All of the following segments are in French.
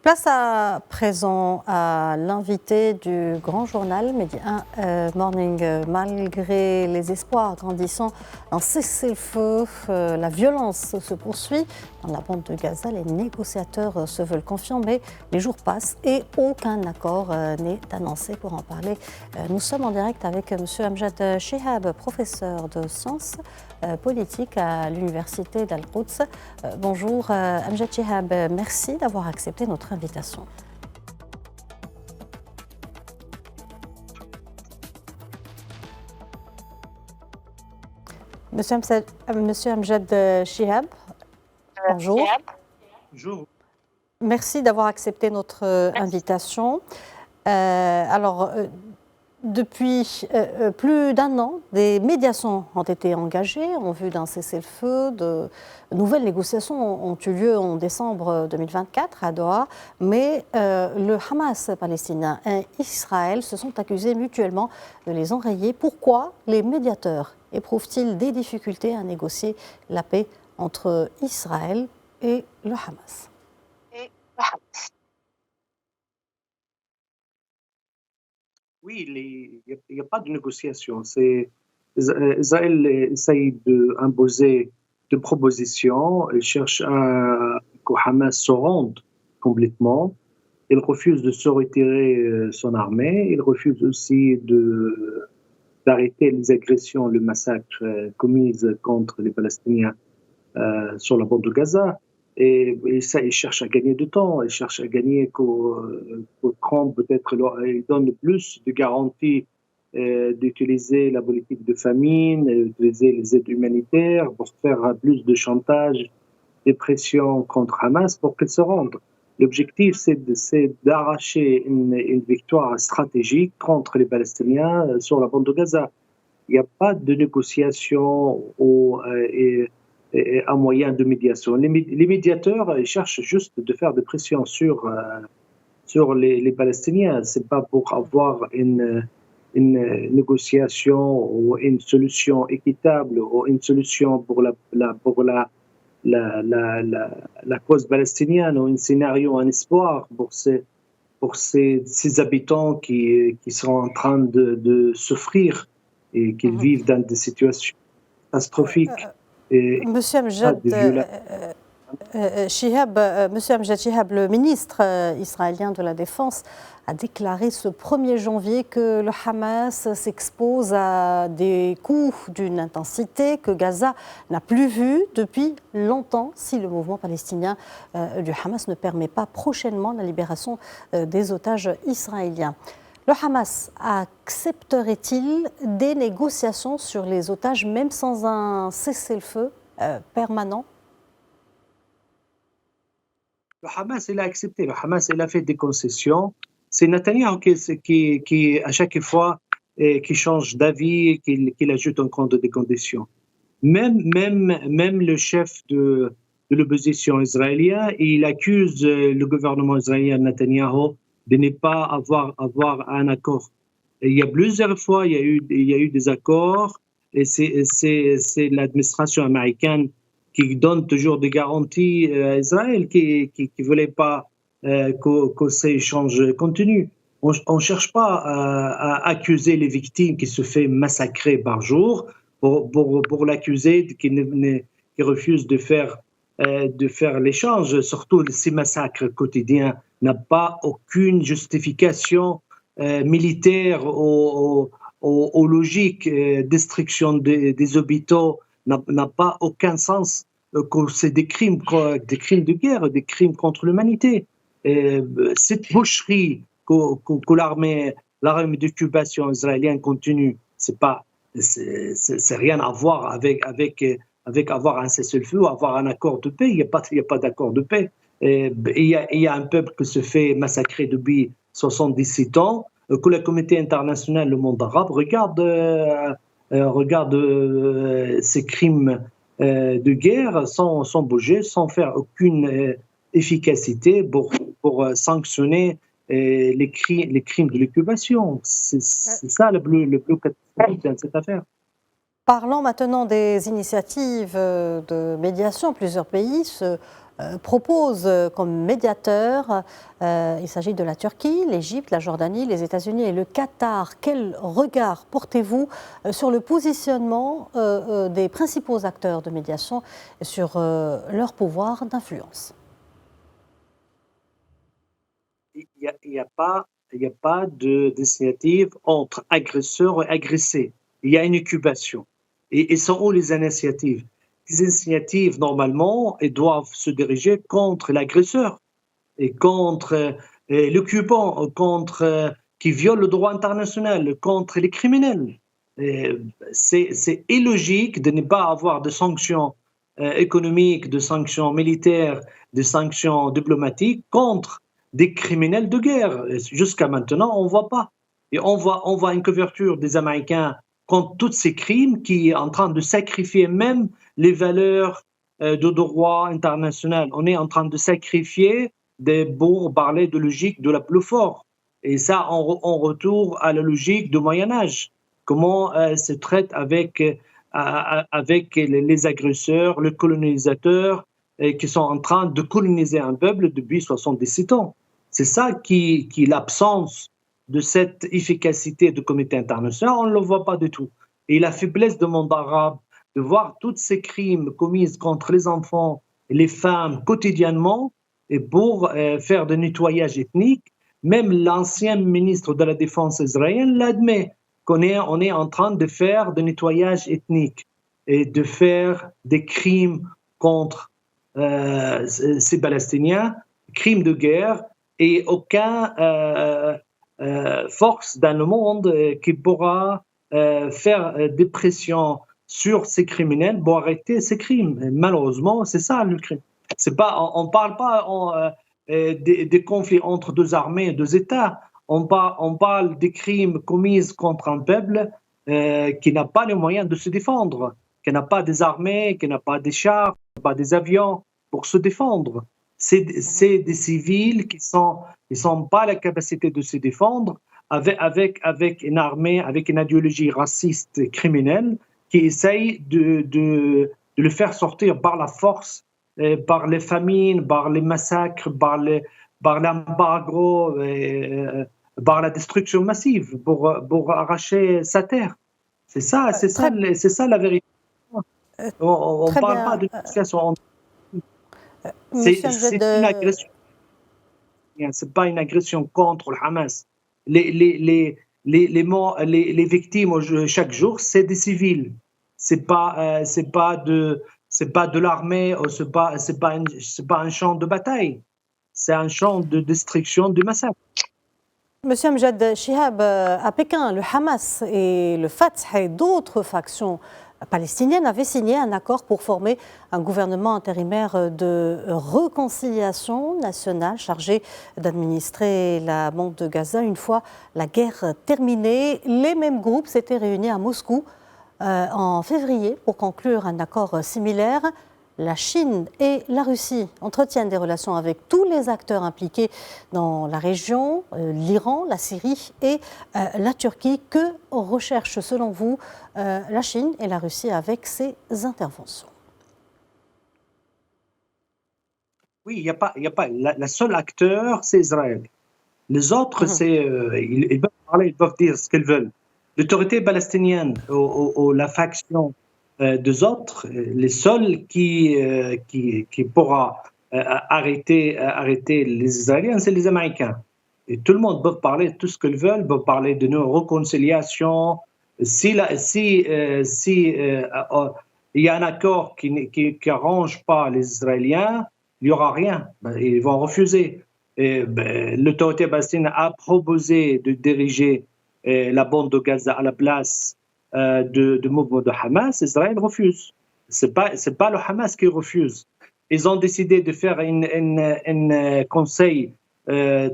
Place à présent à l'invité du grand journal Média Morning. Malgré les espoirs grandissants d'un cessez-le-feu, la violence se poursuit. Dans la bande de Gaza, les négociateurs se veulent confiants, mais les jours passent et aucun accord n'est annoncé. Pour en parler, nous sommes en direct avec M. Amjad Chehab, professeur de sciences politique à l'université d'Al-Quds. Bonjour Amjad Chehab, merci d'avoir accepté notre invitation. Monsieur Amjad Chehab, bonjour. Bonjour. Merci d'avoir accepté notre invitation. Depuis plus d'un an, des médiations ont été engagées en vue d'un cessez-le-feu. De nouvelles négociations ont eu lieu en décembre 2024 à Doha, mais le Hamas palestinien et Israël se sont accusés mutuellement de les enrayer. Pourquoi les médiateurs éprouvent-ils des difficultés à négocier la paix entre Israël et le Hamas ? Oui, il n'y a pas de négociation. Israël essaye d'imposer des propositions. Il cherche que Hamas se rende complètement. Il refuse de se retirer son armée. Il refuse aussi d'arrêter les agressions, le massacre commis contre les Palestiniens sur la bande de Gaza. Et ça, ils cherchent à gagner du temps, ils cherchent à gagner que Trump peut-être il donne plus de garanties d'utiliser la politique de famine, d'utiliser les aides humanitaires pour faire plus de chantage, de pression contre Hamas pour qu'elle se rende. L'objectif, c'est d'arracher une victoire stratégique contre les Palestiniens sur la bande de Gaza. Il n'y a pas de négociation un moyen de médiation. Les médiateurs cherchent juste de faire des pressions sur les Palestiniens. Ce n'est pas pour avoir une négociation ou une solution équitable ou une solution pour la cause palestinienne ou un scénario, un espoir pour ces habitants qui sont en train de souffrir et qui vivent dans des situations catastrophiques. Monsieur Amjad Chehab, le ministre israélien de la Défense a déclaré ce 1er janvier que le Hamas s'expose à des coups d'une intensité que Gaza n'a plus vue depuis longtemps si le mouvement palestinien du Hamas ne permet pas prochainement la libération des otages israéliens. Le Hamas accepterait-il des négociations sur les otages, même sans un cessez-le-feu permanent ? Le Hamas, il a accepté. Le Hamas, il a fait des concessions. C'est Netanyahou qui à chaque fois, qui change d'avis, qui ajoute en compte des conditions. Même le chef de l'opposition israélienne, il accuse le gouvernement israélien Netanyahou de ne pas avoir un accord. Et il y a plusieurs fois, il y a eu des accords, et c'est l'administration américaine qui donne toujours des garanties à Israël, qui ne voulait pas que ces échanges continuent. On ne cherche pas à accuser les victimes qui se font massacrer par jour pour l'accuser qui refuse de faire l'échange. Surtout ces massacres quotidiens n'a pas aucune justification militaire ou logique. Destruction des hôpitaux n'a pas aucun sens. Que c'est des crimes de guerre, des crimes contre l'humanité. Cette boucherie que l'armée d'occupation israélienne continue, c'est rien à voir avec avoir un cessez-le-feu ou avoir un accord de paix. Il n'y a pas d'accord de paix. Il y a un peuple qui se fait massacrer depuis 77 ans, que la communauté internationale, le monde arabe, regarde ces crimes de guerre sans bouger, sans faire aucune efficacité pour sanctionner les crimes de l'occupation. C'est ça le plus catastrophique dans cette affaire. Parlons maintenant des initiatives de médiation. Plusieurs pays se propose comme médiateur. Il s'agit de la Turquie, l'Égypte, la Jordanie, les États-Unis et le Qatar. Quel regard portez-vous sur le positionnement des principaux acteurs de médiation et sur leur pouvoir d'influence? Il n'y a pas d'initiative entre agresseurs et agressés. Il y a une incubation. Et sont où les initiatives? Les initiatives, normalement, elles doivent se diriger contre l'agresseur et contre l'occupant, contre qui viole le droit international, contre les criminels. C'est illogique de ne pas avoir de sanctions économiques, de sanctions militaires, de sanctions diplomatiques contre des criminels de guerre. Jusqu'à maintenant, on ne voit pas. Et on voit une couverture des Américains contre tous ces crimes qui est en train de sacrifier même les valeurs de droit international. On est en train de sacrifier pour parler de logique de la plus forte. Et ça, on retourne à la logique du Moyen-Âge. Comment se traite avec les agresseurs, les colonisateurs qui sont en train de coloniser un peuple depuis 77 ans. C'est ça qui est l'absence de cette efficacité du comité international. On ne le voit pas du tout. Et la faiblesse du monde arabe de voir tous ces crimes commis contre les enfants et les femmes quotidiennement et pour faire de nettoyage ethnique, même l'ancien ministre de la Défense israélienne l'admet qu'on est en train de faire de nettoyage ethnique et de faire des crimes contre ces Palestiniens, crimes de guerre, et aucun force dans le monde qui pourra faire des pressions sur ces criminels pour arrêter ces crimes. Et malheureusement, c'est ça le crime. C'est pas, on ne parle pas des conflits entre deux armées, deux États. On parle des crimes commis contre un peuple qui n'a pas les moyens de se défendre, qui n'a pas des armées, qui n'a pas des chars, pas des avions pour se défendre. C'est des civils qui sont pas la capacité de se défendre avec une armée, avec une idéologie raciste et criminelle qui essaye de le faire sortir par la force, par les famines, par les massacres, par l'embargo, par la destruction massive pour arracher sa terre. C'est ça la vérité. On ne parle pas de situation. C'est une agression. C'est pas une agression contre le Hamas. Les victimes chaque jour, c'est des civils. C'est pas de l'armée, c'est pas un champ de bataille. C'est un champ de destruction, de massacre. Monsieur Amjad Chihab, à Pékin, le Hamas et le Fatah et d'autres factions palestiniennes avaient signé un accord pour former un gouvernement intérimaire de réconciliation nationale chargé d'administrer la bande de Gaza une fois la guerre terminée. Les mêmes groupes s'étaient réunis à Moscou en février pour conclure un accord similaire. La Chine et la Russie entretiennent des relations avec tous les acteurs impliqués dans la région, l'Iran, la Syrie et la Turquie. Que recherchent selon vous la Chine et la Russie avec ces interventions? Oui, il n'y a pas. La seule acteur, c'est Israël. Les autres, ils peuvent parler, ils peuvent dire ce qu'ils veulent. L'autorité palestinienne ou la faction des autres, les seuls qui pourra arrêter les Israéliens, c'est les Américains. Et tout le monde peut parler de tout ce qu'ils veulent, peut parler de nos réconciliations. Si il y a un accord qui n'arrange pas les Israéliens, il n'y aura rien. Ils vont refuser. L'autorité palestinienne a proposé de diriger la bande de Gaza à la place de mouvement de Hamas. Israël refuse. C'est pas le Hamas qui refuse. Ils ont décidé de faire un conseil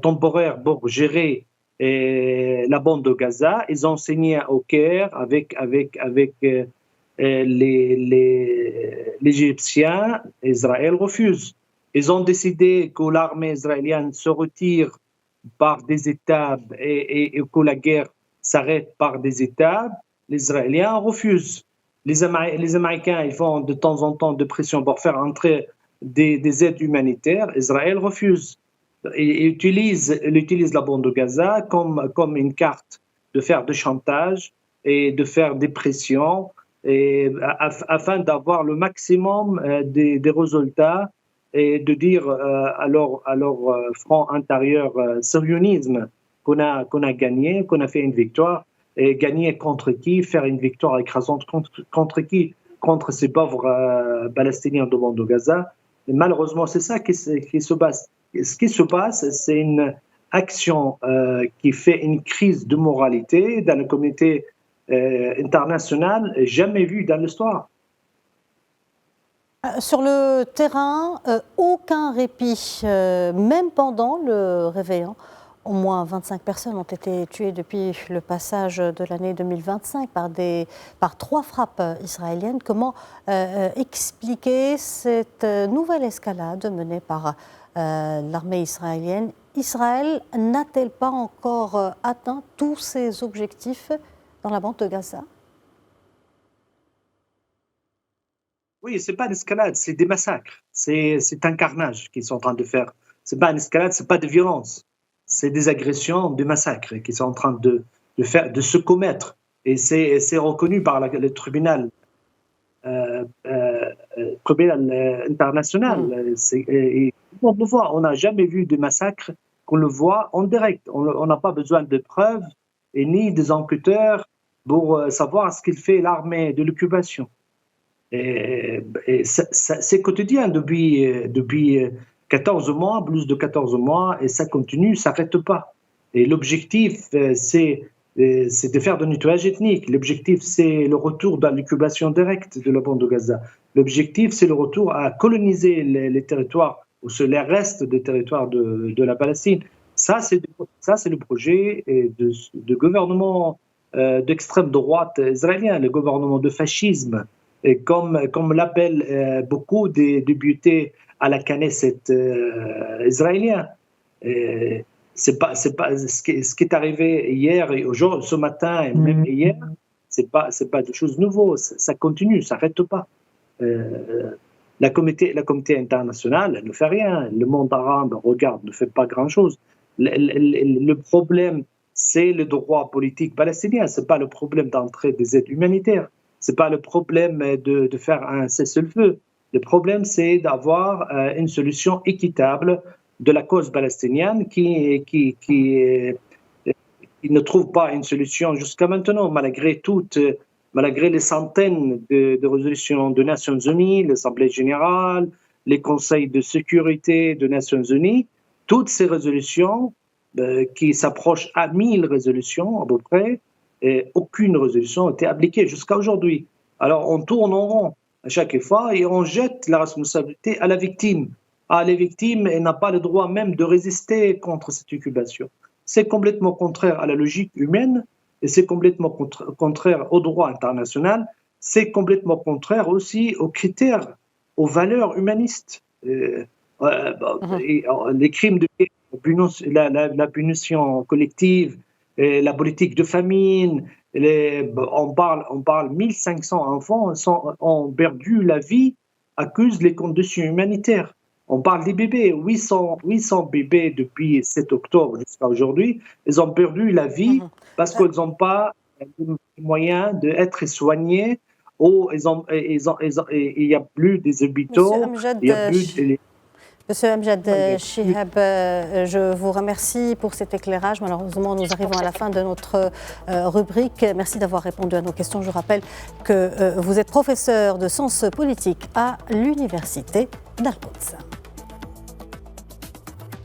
temporaire pour gérer la bande de Gaza. Ils ont signé au Caire avec les Égyptiens. Israël refuse. Ils ont décidé que l'armée israélienne se retire par des étapes et que la guerre s'arrête par des étapes. Les Israéliens refusent. Les Américains, ils font de temps en temps de pression pour faire entrer des aides humanitaires, Israël refuse. Il utilise la bande de Gaza comme une carte de faire du chantage et de faire des pressions afin d'avoir le maximum des résultats et de dire à leur front intérieur sionisme qu'on a gagné, qu'on a fait une victoire. Et gagner contre qui? Faire une victoire écrasante contre qui? Contre ces pauvres Palestiniens de bande de Gaza. Et malheureusement, c'est ça qui se passe. Ce qui se passe, c'est une action qui fait une crise de moralité dans la communauté internationale jamais vue dans l'histoire. Sur le terrain, aucun répit, même pendant le réveillon. Au moins 25 personnes ont été tuées depuis le passage de l'année 2025 par 3 frappes israéliennes. Comment expliquer cette nouvelle escalade menée par l'armée israélienne? Israël n'a-t-elle pas encore atteint tous ses objectifs dans la bande de Gaza? Oui, ce n'est pas une escalade, c'est des massacres. C'est un carnage qu'ils sont en train de faire. Ce n'est pas une escalade, ce n'est pas de violence. C'est des agressions, des massacres qu'ils sont en train de se commettre. Et c'est reconnu par le tribunal international. On n'a jamais vu de massacre qu'on le voit en direct. On n'a pas besoin de preuves et ni des enquêteurs pour savoir ce qu'il fait l'armée de l'occupation. Et c'est quotidien depuis 14 mois, plus de 14 mois, et ça continue, ça n'arrête pas. Et l'objectif, c'est de faire du nettoyage ethnique. L'objectif, c'est le retour dans l'occupation directe de la bande de Gaza. L'objectif, c'est le retour à coloniser les territoires, ou les restes des territoires de la Palestine. Ça, c'est le projet de gouvernement d'extrême droite israélien, le gouvernement de fascisme. Et comme l'appellent beaucoup des députés à la Knesset israélien. C'est pas ce qui est arrivé hier et aujourd'hui, ce matin et même hier, c'est pas des choses nouvelles. Ça continue, ça n'arrête pas. La communauté internationale ne fait rien. Le monde arabe regarde, ne fait pas grand-chose. Le problème, c'est le droit politique palestinien. C'est pas le problème d'entrer des aides humanitaires. C'est pas le problème de faire un cessez-le-feu. Le problème, c'est d'avoir une solution équitable de la cause palestinienne qui ne trouve pas une solution jusqu'à maintenant, malgré les centaines de résolutions des Nations Unies, l'Assemblée générale, les conseils de sécurité des Nations Unies. Toutes ces résolutions qui s'approchent à 1000 résolutions à peu près, et aucune résolution n'a été appliquée jusqu'à aujourd'hui. Alors on tourne en rond à chaque fois et on jette la responsabilité à la victime. La victime, elle n'a pas le droit même de résister contre cette occupation. C'est complètement contraire à la logique humaine et c'est complètement contraire au droit international. C'est complètement contraire aussi aux critères, aux valeurs humanistes. Les crimes de guerre, la punition collective, la politique de famine, on parle 1500 enfants ont perdu la vie à cause des conditions humanitaires. On parle des bébés, 800 bébés depuis 7 octobre jusqu'à aujourd'hui, ils ont perdu la vie parce qu'ils n'ont pas les moyens d'être soignés ou il n'y a plus des hôpitaux, il n'y a plus de... Monsieur Amjad Chihab, je vous remercie pour cet éclairage. Malheureusement, nous arrivons à la fin de notre rubrique. Merci d'avoir répondu à nos questions. Je rappelle que vous êtes professeur de sciences politiques à l'Université d'Al-Quds.